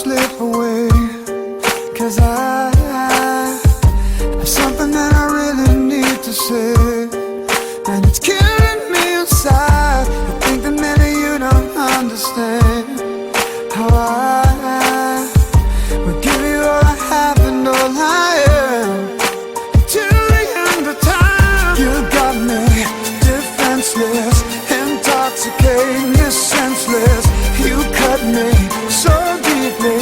slip away, 'cause I have something that I really need to say, and it's killing me inside. I think that maybe you don't understand how I would give you all I have and all I am till the end of time. You got me defenseless, intoxicating, senseless. You cut me so deeply,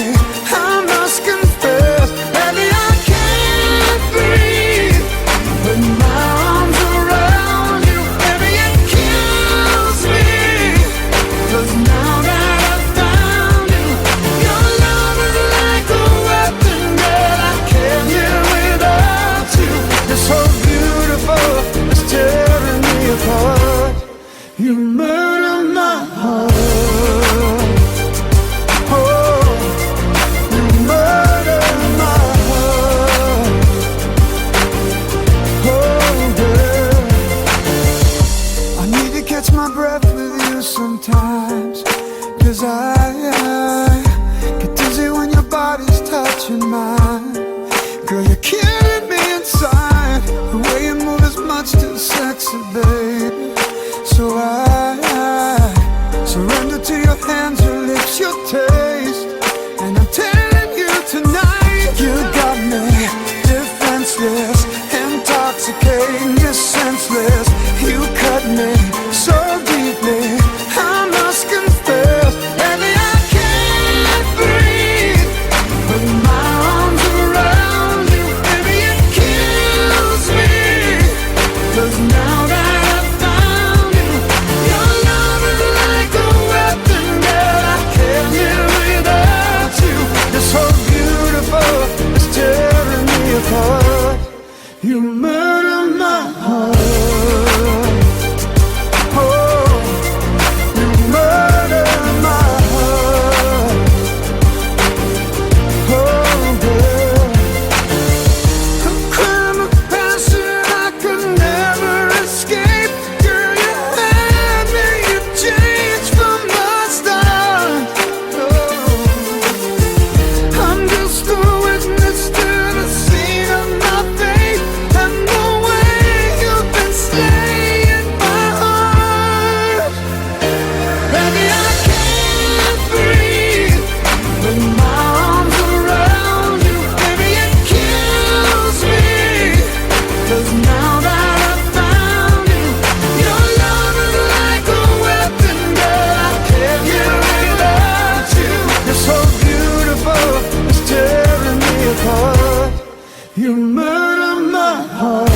I must confess. Baby, I can't breathe with my arms around you. Baby, it kills me, 'cause now that I've found you, your love is like a weapon that I can't live without you. You're so beautiful, it's tearing me apart. You murder my heart. Catch my breath with you sometimes, 'cause I get dizzy when your body's touching mine. Girl, you're killing me inside. The way you move is much too sexy, babe. So I surrender to your hands, your lips, your taste. And I'm telling you tonight, you got me defenseless, intoxicating, you're senseless. You cut me so deeply, I must confess. Baby, I can't breathe with my arms around you. Baby, it kills me, 'cause now that I've found you, your love is like a weapon that I can't live without you. You're so beautiful, it's tearing me apart. You murder my heart. You murder my heart.